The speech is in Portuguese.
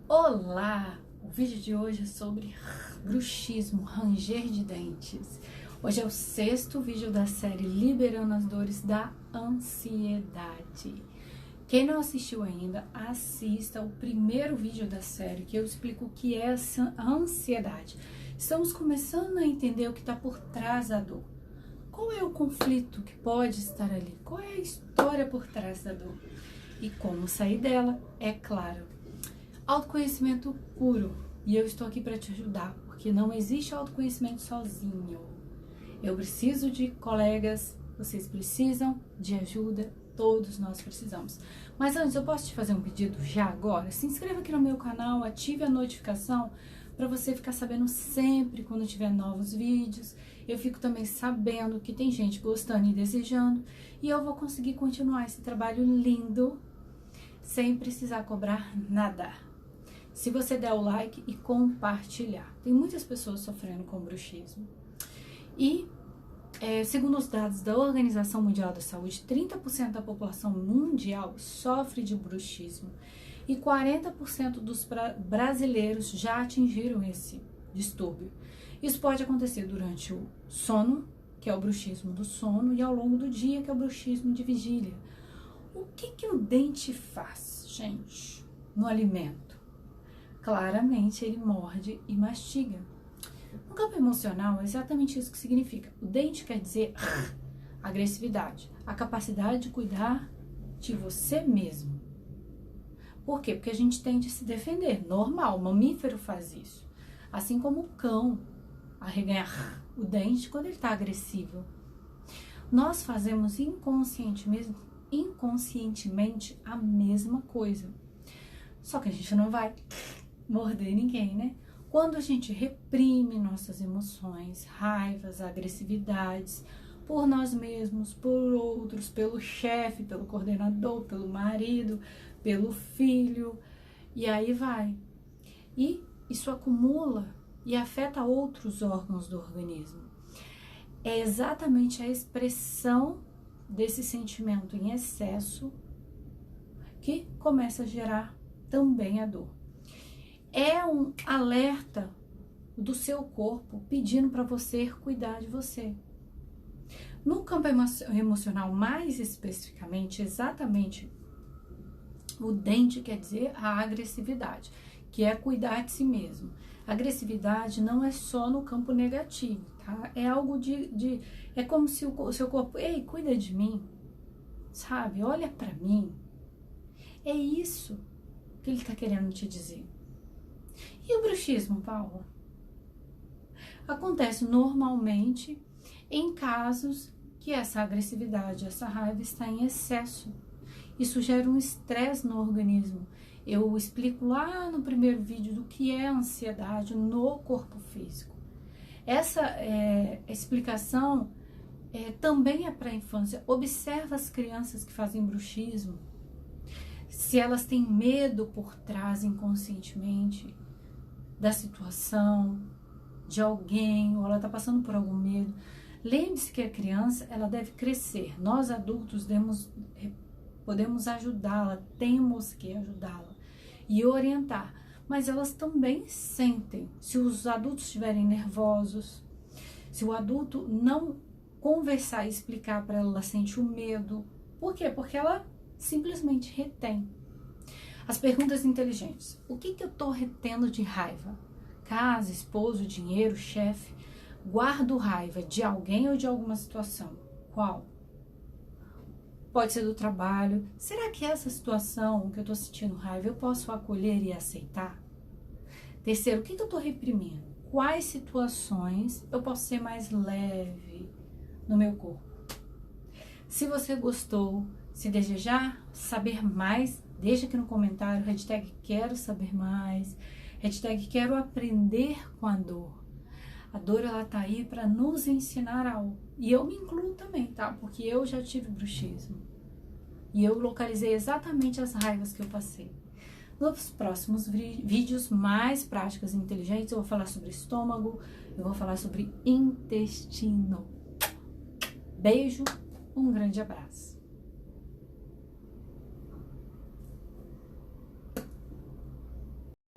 Olá! O vídeo de hoje é sobre bruxismo, ranger de dentes. Hoje é o 6º vídeo da série Liberando as Dores da Ansiedade. Quem não assistiu ainda, assista o primeiro vídeo da série, que eu explico o que é essa ansiedade. Estamos começando a entender o que está por trás da dor. Qual é o conflito que pode estar ali? Qual é a história por trás da dor? E como sair dela, é claro. Autoconhecimento puro. E eu estou aqui para te ajudar, porque não existe autoconhecimento sozinho. Eu preciso de colegas, vocês precisam de ajuda, todos nós precisamos. Mas antes, eu posso te fazer um pedido já agora? Se inscreva aqui no meu canal, ative a notificação para você ficar sabendo sempre quando tiver novos vídeos. Eu fico também sabendo que tem gente gostando e desejando, e eu vou conseguir continuar esse trabalho lindo sem precisar cobrar nada. Se você der o like e compartilhar. Tem muitas pessoas sofrendo com bruxismo. E, segundo os dados da Organização Mundial da Saúde, 30% da população mundial sofre de bruxismo. E 40% dos brasileiros já atingiram esse distúrbio. Isso pode acontecer durante o sono, que é o bruxismo do sono, e ao longo do dia, que é o bruxismo de vigília. O que o dente faz, gente, no alimento? Claramente ele morde e mastiga. No campo emocional, é exatamente isso que significa. O dente quer dizer agressividade, a capacidade de cuidar de você mesmo. Por quê? Porque a gente tende a se defender, normal, o mamífero faz isso. Assim como o cão arreganha o dente quando ele está agressivo. Nós fazemos inconscientemente a mesma coisa. Só que a gente não vai morder ninguém, né? Quando a gente reprime nossas emoções, raivas, agressividades, por nós mesmos, por outros, pelo chefe, pelo coordenador, pelo marido, pelo filho, e aí vai. E isso acumula e afeta outros órgãos do organismo. É exatamente a expressão desse sentimento em excesso que começa a gerar também a dor. É um alerta do seu corpo pedindo para você cuidar de você. No campo emocional, mais especificamente, exatamente, o dente quer dizer a agressividade, que é cuidar de si mesmo. Agressividade não é só no campo negativo, tá? É algo é como se o seu corpo, ei, cuida de mim, sabe? Olha para mim. É isso que ele está querendo te dizer. E o bruxismo, Paula? Acontece normalmente em casos que essa agressividade, essa raiva está em excesso. Isso gera um estresse no organismo. Eu explico lá no primeiro vídeo do que é a ansiedade no corpo físico. Essa explicação também é para a infância. Observa as crianças que fazem bruxismo. Se elas têm medo por trás inconscientemente da situação, de alguém, ou ela está passando por algum medo, lembre-se que a criança, ela deve crescer. Nós adultos podemos ajudá-la, temos que ajudá-la e orientar, mas elas também sentem. Se os adultos estiverem nervosos, se o adulto não conversar e explicar para ela, ela sente o medo. Por quê? Porque ela simplesmente retém. As perguntas inteligentes. O que eu estou retendo de raiva? Casa, esposo, dinheiro, chefe. Guardo raiva de alguém ou de alguma situação? Qual? Pode ser do trabalho. Será que essa situação que eu estou sentindo raiva eu posso acolher e aceitar? Terceiro, o que eu estou reprimindo? Quais situações eu posso ser mais leve no meu corpo? Se você gostou, se desejar saber mais, deixa aqui no comentário, hashtag quero saber mais, hashtag quero aprender com a dor. A dor, ela tá aí para nos ensinar algo. E eu me incluo também, tá? Porque eu já tive bruxismo. E eu localizei exatamente as raivas que eu passei. Nos próximos vídeos mais práticos e inteligentes, eu vou falar sobre estômago, eu vou falar sobre intestino. Beijo, um grande abraço.